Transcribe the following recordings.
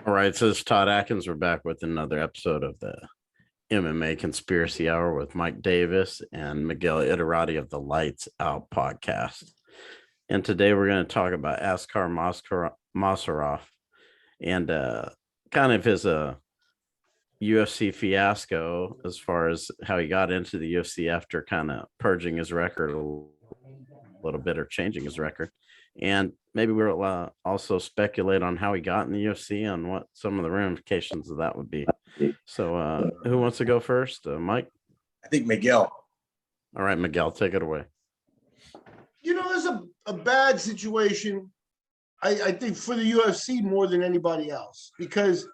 All right, so this is Todd Atkins. We're back with another episode of the MMA Conspiracy Hour with Mike Davis and Miguel Iterati of the Lights Out podcast. And today we're going to talk about Askar Mozharov and kind of his UFC fiasco as far as how he got into the UFC after kind of purging his record a little bit or changing his record. And maybe we'll also speculate on how he got in the UFC and what some of the ramifications of that would be. So who wants to go first? Mike? I think Miguel. All right, Miguel, take it away. You know, there's a bad situation, I think, for the UFC more than anybody else because,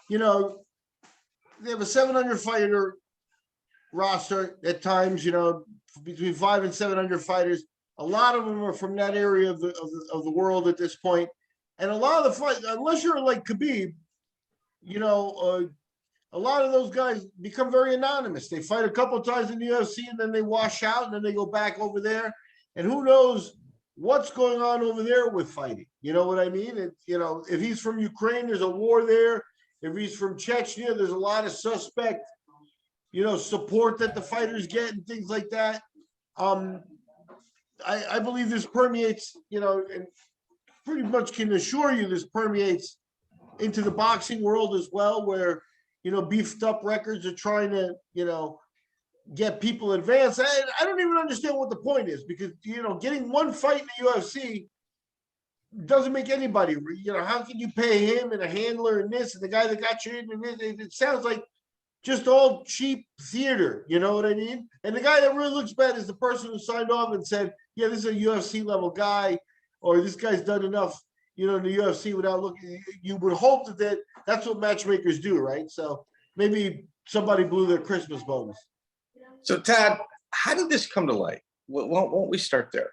you know, they have a 700 fighter roster at times, you know, between 500 and 700 fighters. A lot of them are from that area of the world at this point. And a lot of the fight, unless you're like Khabib, you know, a lot of those guys become very anonymous. They fight a couple of times in the UFC and then they wash out and then they go back over there. And who knows what's going on over there with fighting? You know what I mean? You know, if he's from Ukraine, there's a war there. If he's from Chechnya, there's a lot of suspect, you know, support that the fighters get and things like that. I believe this permeates, you know, and pretty much can assure you this permeates into the boxing world as well, where, you know, beefed up records are trying to, you know, get people advanced. I don't even understand what the point is because, you know, getting one fight in the UFC doesn't make anybody, you know, how can you pay him and a handler and this and the guy that got you in and this? It sounds like just all cheap theater, you know what I mean? And the guy that really looks bad is the person who signed off and said, yeah, this is a UFC level guy, or this guy's done enough, you know, in the UFC without looking. You would hope that that's what matchmakers do, right? So maybe somebody blew their Christmas bonus. So, Todd, how did this come to light? Won't we start there?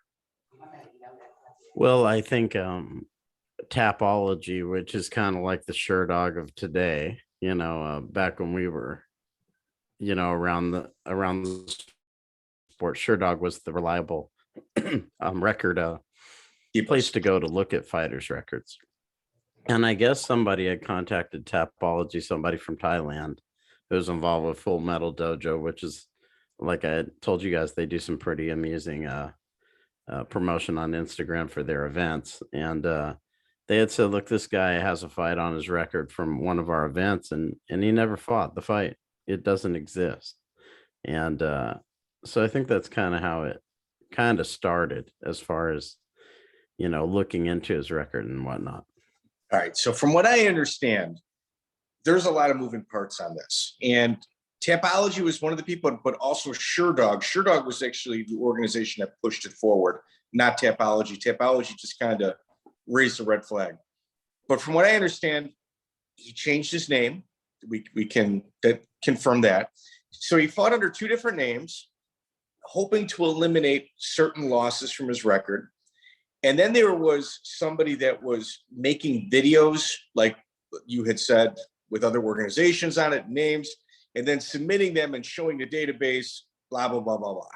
Well, I think Tapology, which is kind of like the Sherdog of today, you know, back when we were, you know, around the sport, Sherdog was the reliable record place to go to look at fighters' records. And I guess somebody had contacted Tapology, somebody from Thailand who was involved with Full Metal Dojo, which is, like I told you guys, they do some pretty amusing promotion on Instagram for their events. And they had said, look, this guy has a fight on his record from one of our events, and he never fought the fight. It doesn't exist. And so I think that's kind of how it kind of started as far as, you know, looking into his record and whatnot. All right. So from what I understand, there's a lot of moving parts on this. And Tapology was one of the people, but also Sherdog. Sherdog was actually the organization that pushed it forward, not Tapology. Tapology just kind of raised a red flag. But from what I understand, he changed his name. We can confirm that. So he fought under two different names, hoping to eliminate certain losses from his record. And then there was somebody that was making videos, like you had said, with other organizations on it, names, and then submitting them and showing the database, blah, blah, blah, blah, blah.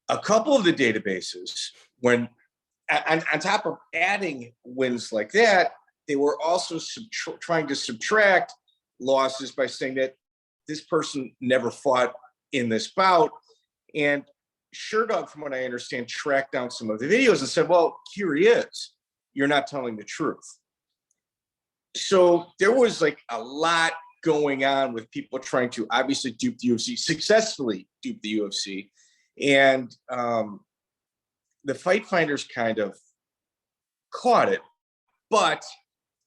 A couple of the databases, when on top of adding wins like that, they were also trying to subtract losses by saying that this person never fought in this bout. And Sherdog, from what I understand, tracked down some of the videos and said, well, here he is. You're not telling the truth. So there was like a lot going on with people trying to obviously dupe the UFC, successfully dupe the UFC. And the Fight Finders kind of caught it, but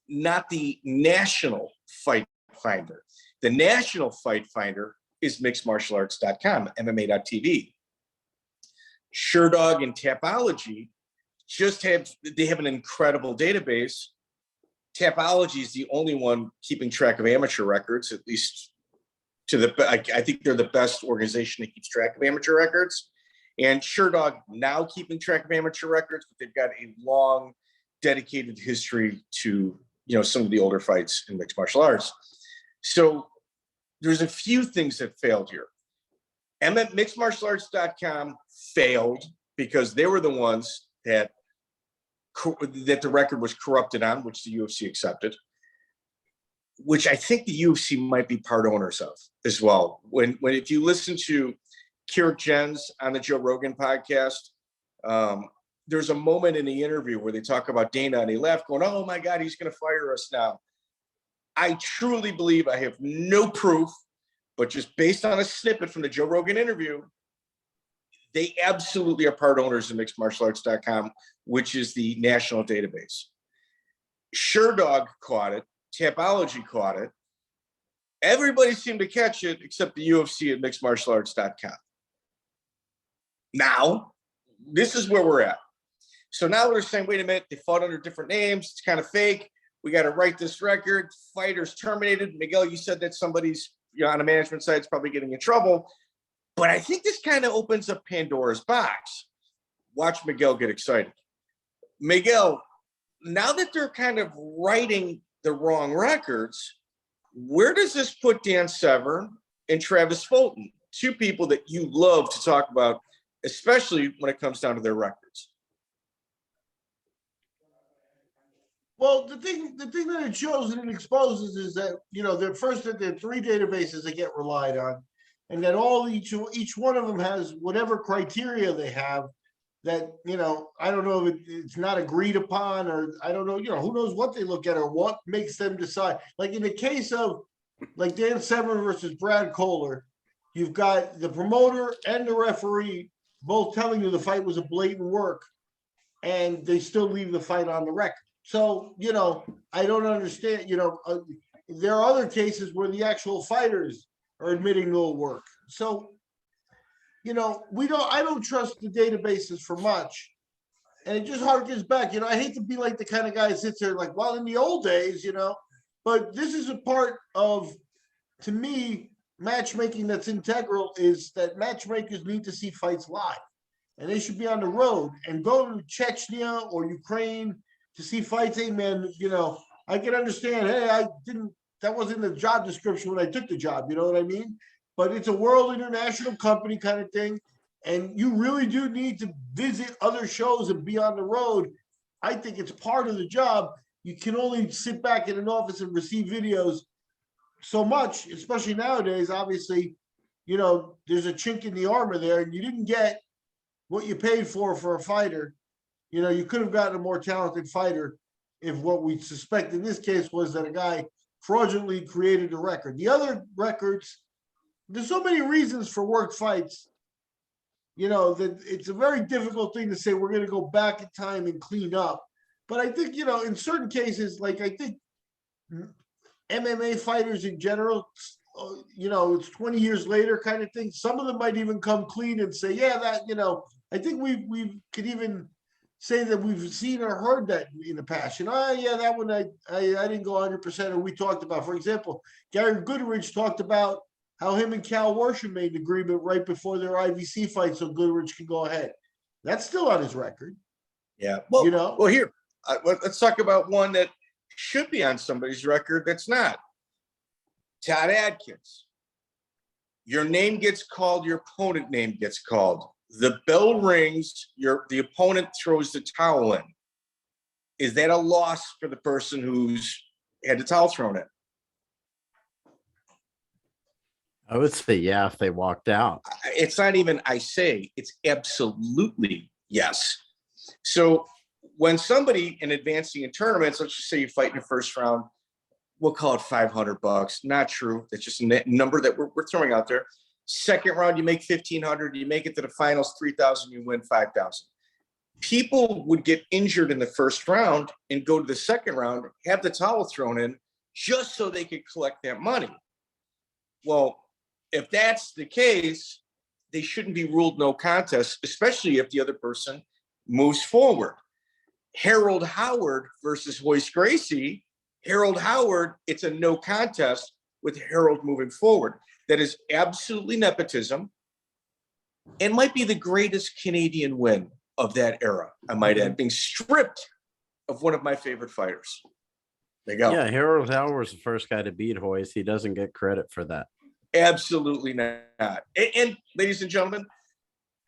not the national Fight Finder. The national Fight Finder is mixedmartialarts.com, MMA.tv. Sherdog and Tapology they have an incredible database. Tapology is the only one keeping track of amateur records, at least I think they're the best organization that keeps track of amateur records. And Sherdog now keeping track of amateur records, but they've got a long, dedicated history to, you know, some of the older fights in mixed martial arts. So there's a few things that failed here. mixedmartialarts.com failed because they were the ones that the record was corrupted on, which the UFC accepted. which I think the UFC might be part owners of as well. When if you listen to Kirik Jens on the Joe Rogan podcast, there's a moment in the interview where they talk about Dana and they laugh going, oh my God, he's going to fire us now. I truly believe, I have no proof, but just based on a snippet from the Joe Rogan interview, they absolutely are part owners of mixedmartialarts.com, which is the national database. SureDog caught it. Tapology caught it. Everybody seemed to catch it except the UFC at mixedmartialarts.com. Now, this is where we're at. So now they're saying, wait a minute, they fought under different names. It's kind of fake. We got to write this record. Fighters terminated. Miguel, you said that somebody's on a management side is probably getting in trouble. But I think this kind of opens up Pandora's box. Watch Miguel get excited. Miguel, now that they're kind of writing the wrong records, where does this put Dan Severn and Travis Fulton, two people that you love to talk about, especially when it comes down to their records? Well, the thing that it shows and it exposes is that, that there are three databases that get relied on, and that each one of them has whatever criteria they have that, I don't know if it's not agreed upon, or I don't know, who knows what they look at or what makes them decide. Like in the case of like Dan Severn versus Brad Kohler, you've got the promoter and the referee both telling you the fight was a blatant work, and they still leave the fight on the record. So, I don't understand, there are other cases where the actual fighters are admitting no work. So, I don't trust the databases for much. And it just harkens back, I hate to be like the kind of guy that sits there like, well, in the old days, but this is a part of, to me, matchmaking that's integral is that matchmakers need to see fights live. And they should be on the road and go to Chechnya or Ukraine to see fights. Hey, man, I can understand, hey, that wasn't the job description when I took the job, you know what I mean? But it's a world international company kind of thing. And you really do need to visit other shows and be on the road. I think it's part of the job. You can only sit back in an office and receive videos so much, especially nowadays. Obviously, there's a chink in the armor there, and you didn't get what you paid for a fighter. You could have gotten a more talented fighter if what we suspect in this case was that a guy fraudulently created a record. The other records, there's so many reasons for work fights, that it's a very difficult thing to say we're going to go back in time and clean up. But I think, in certain cases, like I think MMA fighters in general, it's 20 years later kind of thing. Some of them might even come clean and say, yeah, that, I think we could even say that we've seen or heard that in the past. Yeah, that one I didn't go 100%, or we talked about. For example, Gary Goodrich talked about how him and Cal Worsham made an agreement right before their IVC fight so Goodrich can go ahead. That's still on his record. Yeah. Well, well, here, let's talk about one that should be on somebody's record that's not. Todd Atkins. Your name gets called, your opponent name gets called. The bell rings, the opponent throws the towel in. Is that a loss for the person who's had the towel thrown in? I would say, yeah, if they walked out. It's not even I say, it's absolutely yes. So when somebody in advancing in tournaments, let's just say you fight in the first round, we'll call it $500. Not true. That's just a number that we're throwing out there. Second round, you make 1,500. You make it to the finals, 3,000. You win 5,000. People would get injured in the first round and go to the second round, have the towel thrown in, just so they could collect that money. Well, if that's the case, they shouldn't be ruled no contest, especially if the other person moves forward. Harold Howard versus Royce Gracie. Harold Howard, it's a no contest with Harold moving forward. That is absolutely nepotism and might be the greatest Canadian win of that era, I might add, being stripped of one of my favorite fighters. There you go. Yeah, Harold Howard was the first guy to beat Royce. He doesn't get credit for that. Absolutely not. And ladies and gentlemen,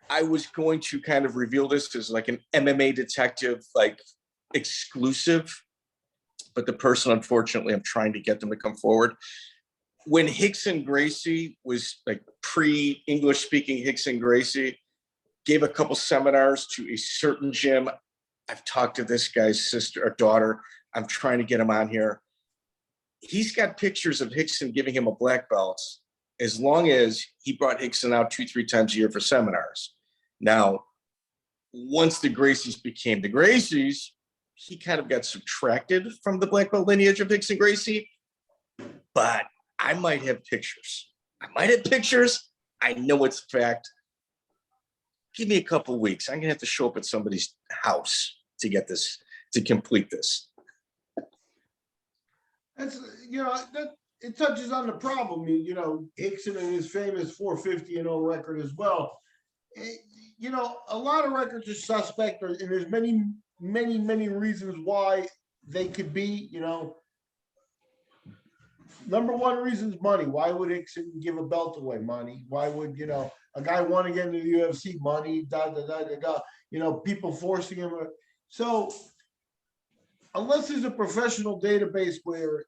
I was going to kind of reveal this as like an MMA Detective, like exclusive. but the person, unfortunately, I'm trying to get them to come forward. When Rickson Gracie was like pre-English speaking Rickson Gracie, gave a couple seminars to a certain gym. I've talked to this guy's sister or daughter. I'm trying to get him on here. He's got pictures of Rickson giving him a black belt as long as he brought Rickson out 2-3 times a year for seminars. Now, once the Gracies became the Gracies, he kind of got subtracted from the black belt lineage of Rickson Gracie, but I might have pictures. I know it's a fact. Give me a couple of weeks. I'm going to have to show up at somebody's house to get this, to complete this. That's, that it touches on the problem. Rickson and his famous 450-0 record as well. A lot of records are suspect, and there's many reasons why they could be. Number one reason is money. Why would Rickson give a belt away? Money. Why would a guy want to get into the UFC? Money. People forcing him. So unless there's a professional database where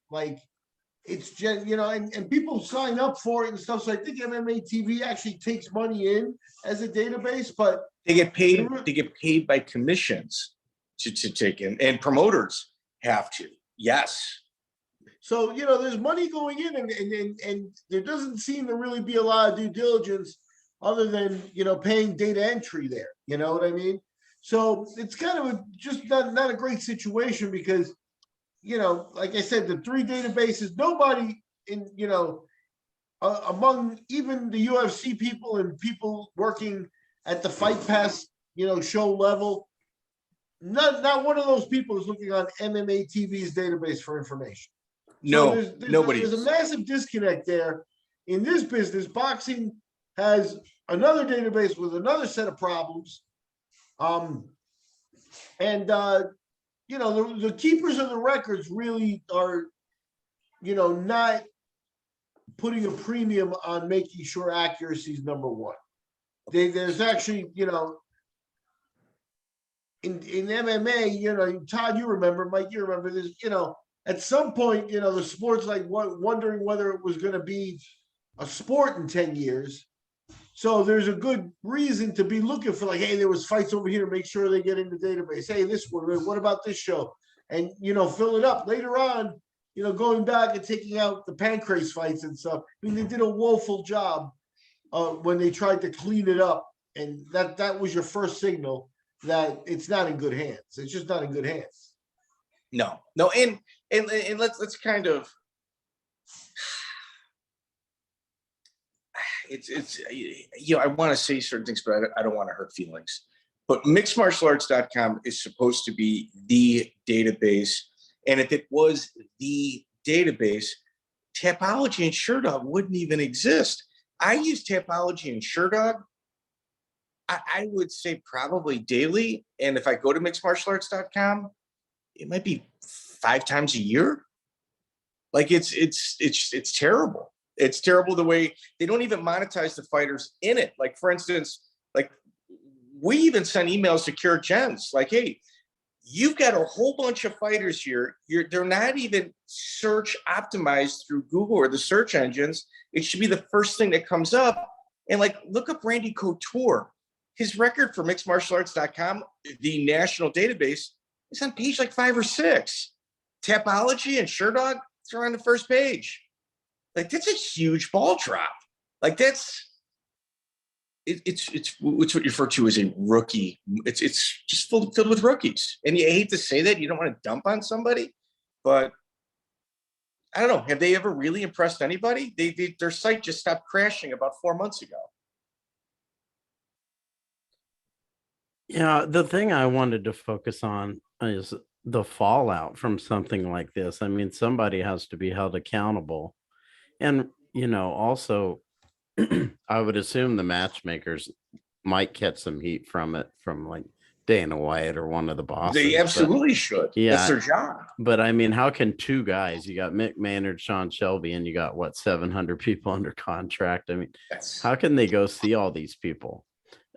it's just and people sign up for it and stuff. So I think MMA TV actually takes money in as a database, but they get paid. They get paid by commissions to take in, and promoters have to. Yes. So, there's money going in and there doesn't seem to really be a lot of due diligence other than, paying data entry there. You know what I mean? So it's kind of just not a great situation because, like I said, the 3 databases, nobody in, among even the UFC people and people working at the Fight Pass, show level, not one of those people is looking on MMA TV's database for information. No, nobody. There's a massive disconnect there. In this business, boxing has another database with another set of problems. The keepers of the records really are, not putting a premium on making sure accuracy is number one. There's actually, in MMA, Todd, you remember, Mike, you remember this, at some point, the sport's wondering whether it was going to be a sport in 10 years. So there's a good reason to be looking for hey, there was fights over here, make sure they get in the database. Hey, this one, what about this show? And, fill it up later on, going back and taking out the pancrase fights and stuff. I mean, they did a woeful job when they tried to clean it up. And that was your first signal that it's not in good hands. It's just not in good hands. No. And let's kind of, I want to say certain things, but I don't want to hurt feelings. But mixedmartialarts.com is supposed to be the database. And if it was the database, Tapology and SureDog wouldn't even exist. I use Tapology and SureDog, I would say probably daily. And if I go to mixedmartialarts.com, it might be 5 times a year. It's terrible. It's terrible the way they don't even monetize the fighters in it. Like, for instance, we even send emails to Cure Gens hey, you've got a whole bunch of fighters here. They're not even search optimized through Google or the search engines. It should be the first thing that comes up. And look up Randy Couture. His record for mixedmartialarts.com, the national database, is on page 5 or 6. Tapology and SureDog, they're on the first page. That's a huge ball drop. It's what you refer to as a rookie. It's just filled with rookies. And you hate to say that, you don't want to dump on somebody, but I don't know. Have they ever really impressed anybody? Their site just stopped crashing about 4 months ago. Yeah, the thing I wanted to focus on is the fallout from something like this. I mean, somebody has to be held accountable. And, also, I would assume the matchmakers might catch some heat from it, from Dana White or one of the bosses. They absolutely should. Yeah, that's their job. But I mean, how can 2 guys, you got Mick Maynard, Sean Shelby, and you got 700 people under contract? I mean, how can they go see all these people?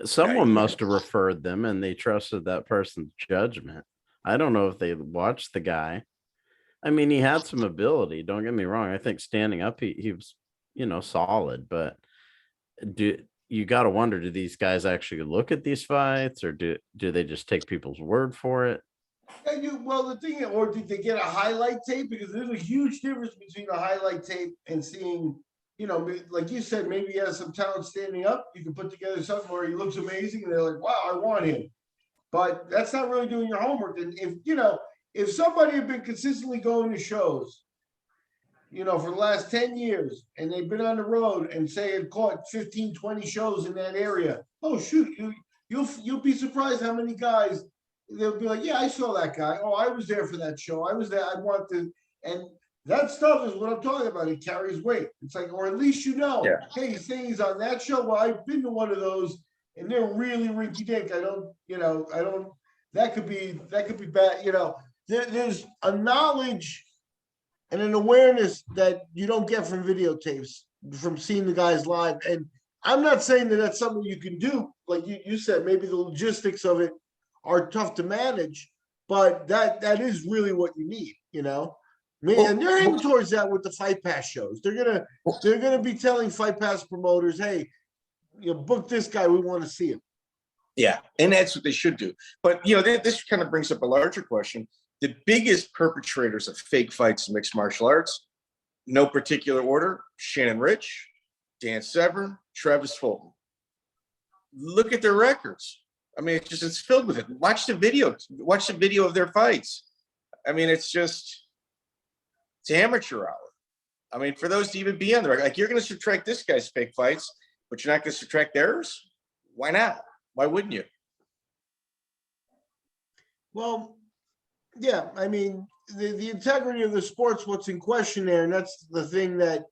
Someone must have referred them and they trusted that person's judgment. I don't know if they watched the guy. I mean, he had some ability. Don't get me wrong. I think standing up, he was, solid. But you got to wonder, do these guys actually look at these fights, or do they just take people's word for it? Well, the thing, or did they get a highlight tape? Because there's a huge difference between a highlight tape and seeing, like you said, maybe he has some talent standing up. You can put together something where he looks amazing, and they're like, "Wow, I want him." But that's not really doing your homework. And if somebody had been consistently going to shows, for the last 10 years, and they've been on the road and say had caught 15, 20 shows in that area, oh shoot, you'll be surprised how many guys they'll be like, yeah, I saw that guy. Oh, I was there for that show. I was there. I want to, and that stuff is what I'm talking about. It carries weight. It's like, or at least Yeah. hey, he's saying he's on that show. Well, I've been to one of those, and they're really rinky dink. I don't. That could be bad. There's a knowledge and an awareness that you don't get from videotapes, from seeing the guys live. And I'm not saying that that's something you can do. Like you said, maybe the logistics of it are tough to manage, but that is really what you need, and they're heading towards that with the Fight Pass shows. They're gonna be telling Fight Pass promoters, hey, book this guy, we want to see him. Yeah, and that's what they should do. But this kind of brings up a larger question. The biggest perpetrators of fake fights in mixed martial arts, no particular order: Shannon Rich, Dan Severn, Travis Fulton. Look at their records. I mean, it's filled with it. Watch the video of their fights. I mean, it's amateur hour. I mean, for those to even be on the record, like, you're going to subtract this guy's fake fights, but you're not going to subtract theirs. Why not? Why wouldn't you? Well, yeah, I mean, the integrity of the sport's what's in question there, and that's the thing that,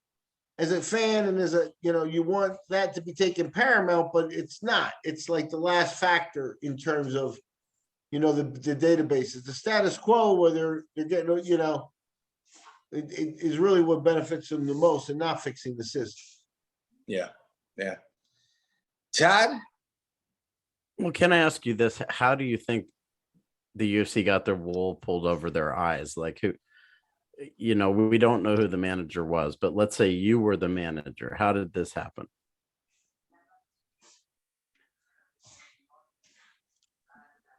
as a fan and as you want that to be taken paramount, but it's not. It's like the last factor in terms of, the databases. The status quo, where they're getting, it is really what benefits them the most, and not fixing the system. Yeah. Todd? Well, can I ask you this? How do you think the UFC got their wool pulled over their eyes? Like, who? We don't know who the manager was, but let's say you were the manager. How did this happen?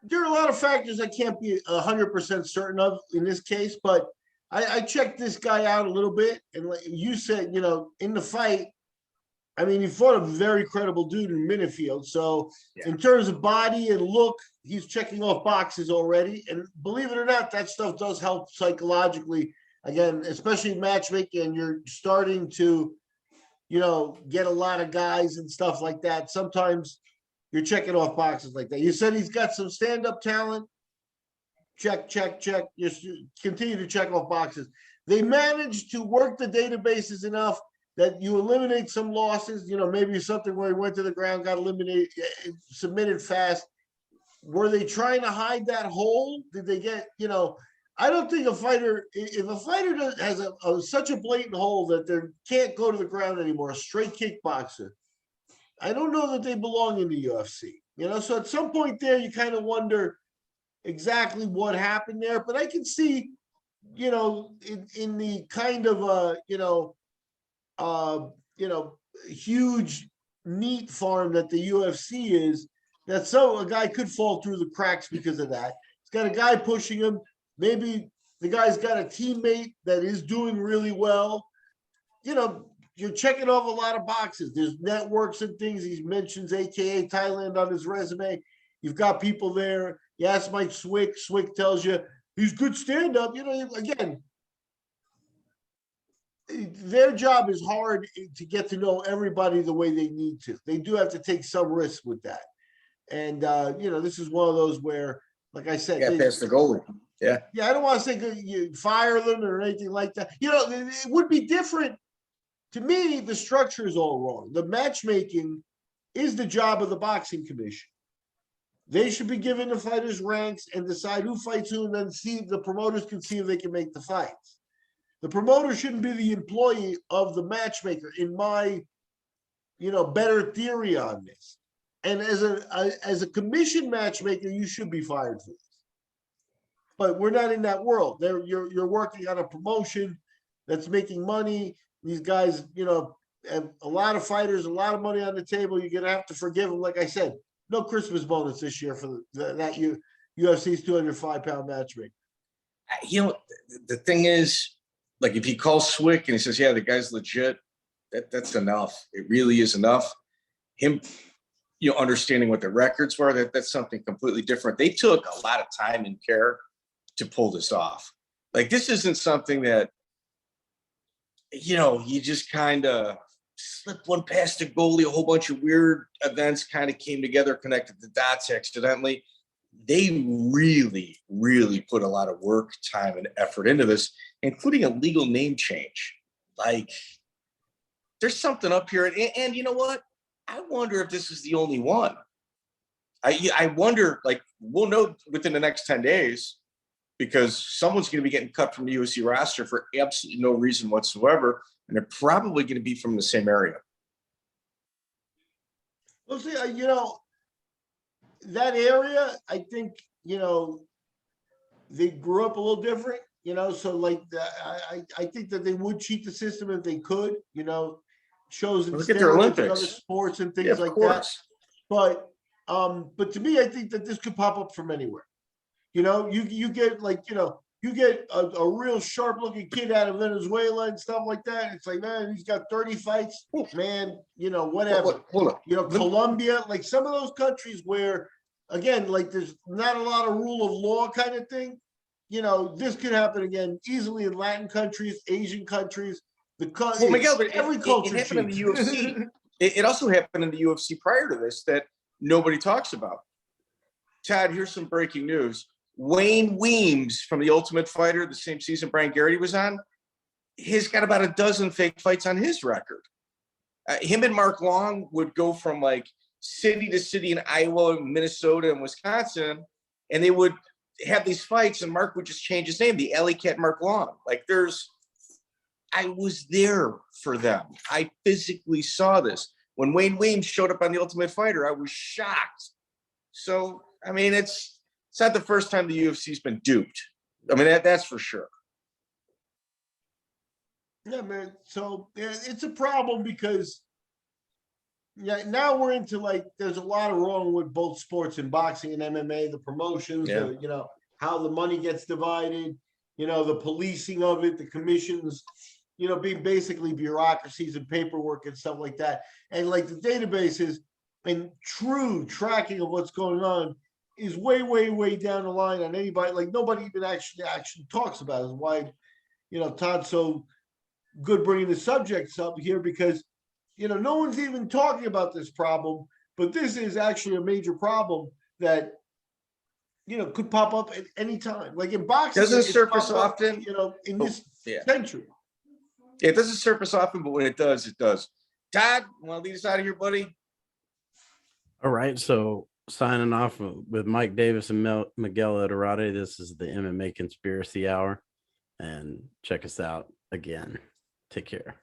There are a lot of factors I can't be 100% certain of in this case, but I checked this guy out a little bit, and like you said, in the fight, I mean, he fought a very credible dude in Minifield. So in terms of body and look, he's checking off boxes already. And believe it or not, that stuff does help psychologically. Again, especially matchmaking, you're starting to, get a lot of guys and stuff like that. Sometimes you're checking off boxes like that. You said he's got some stand-up talent. Check. Just continue to check off boxes. They managed to work the databases enough that you eliminate some losses. Maybe something where he went to the ground, got eliminated, submitted fast. Were they trying to hide that hole? Did they get, I don't think if a fighter has such a blatant hole that they can't go to the ground anymore, a straight kickboxer, I don't know that they belong in the UFC. So at some point there, you kind of wonder exactly what happened there. But I can see, in the kind of huge meat farm that the UFC is, that a guy could fall through the cracks because of that. He's got a guy pushing him. Maybe the guy's got a teammate that is doing really well. You're checking off a lot of boxes. There's networks and things. He mentions AKA Thailand on his resume. You've got people there. You ask Mike Swick. Swick tells you he's good stand-up. Again, their job is hard to get to know everybody the way they need to. They do have to take some risk with that. And, this is one of those where, like I said, past the goalie. Yeah. Yeah, I don't want to say you fire them or anything like that. It would be different. To me, the structure is all wrong. The matchmaking is the job of the boxing commission. They should be given the fighters ranks and decide who fights who, and then the promoters can see if they can make the fights. The promoter shouldn't be the employee of the matchmaker, in my, better theory on this. And as a commission matchmaker, you should be fired for this. but we're not in that world. You're working on a promotion that's making money. These guys, have a lot of fighters, a lot of money on the table. You're gonna have to forgive them. Like I said, no Christmas bonus this year for that UFC's 205-pound matchmaker. The thing is, like, if he calls Swick and he says, yeah, the guy's legit, that's enough. It really is enough. Him, understanding what the records were, that's something completely different. They took a lot of time and care to pull this off. Like, this isn't something that, you just kind of slipped one past the goalie. A whole bunch of weird events kind of came together, connected the dots accidentally. They really, really put a lot of work, time, and effort into this, including a legal name change. Like, there's something up here. And you know what? I wonder if this is the only one. I wonder, like, we'll know within the next 10 days, because someone's going to be getting cut from the UFC roster for absolutely no reason whatsoever. And they're probably going to be from the same area. Well, see, that area, I think, they grew up a little different, so like, I think that they would cheat the system if they could, shows and Look at their steroids and Olympics. other sports and things like that. But to me, I think that this could pop up from anywhere. You get like, you get a real sharp looking kid out of Venezuela and stuff like that. It's like, man, he's got 30 fights, man, whatever. Hold on. Colombia, like some of those countries where, again, like there's not a lot of rule of law kind of thing. This could happen again easily in Latin countries, Asian countries. Miguel, but every culture it happened in the cheats. UFC. It also happened in the UFC prior to this that nobody talks about. Todd, here's some breaking news. Wayne Weems from The Ultimate Fighter, the same season Brian Garrity was on, he's got about a dozen fake fights on his record. Him and Mark Long would go from like city to city in Iowa, Minnesota, and Wisconsin, and they would have these fights, and Mark would just change his name, the Alley Cat Mark Long. Like, I was there for them. I physically saw this. When Wayne Weems showed up on The Ultimate Fighter, I was shocked. So, I mean, it's not the first time the UFC's been duped. I mean, that's for sure. Yeah, man. So it's a problem because now we're into like, there's a lot of wrong with both sports and boxing and MMA, the promotions, how the money gets divided, the policing of it, the commissions, being basically bureaucracies and paperwork and stuff like that. And like the databases and true tracking of what's going on is way, way, way down the line on anybody. Like nobody even actually talks about it. Is why, Todd's so good bringing the subjects up here, because, no one's even talking about this problem, but this is actually a major problem that, could pop up at any time. Like in boxing, doesn't surface often, in this century. It doesn't surface often, but when it does, it does. Todd, want to lead us out of here, buddy? All right. So signing off with Mike Davis and Miguel Edarate. This is the MMA Conspiracy Hour. And check us out again. Take care.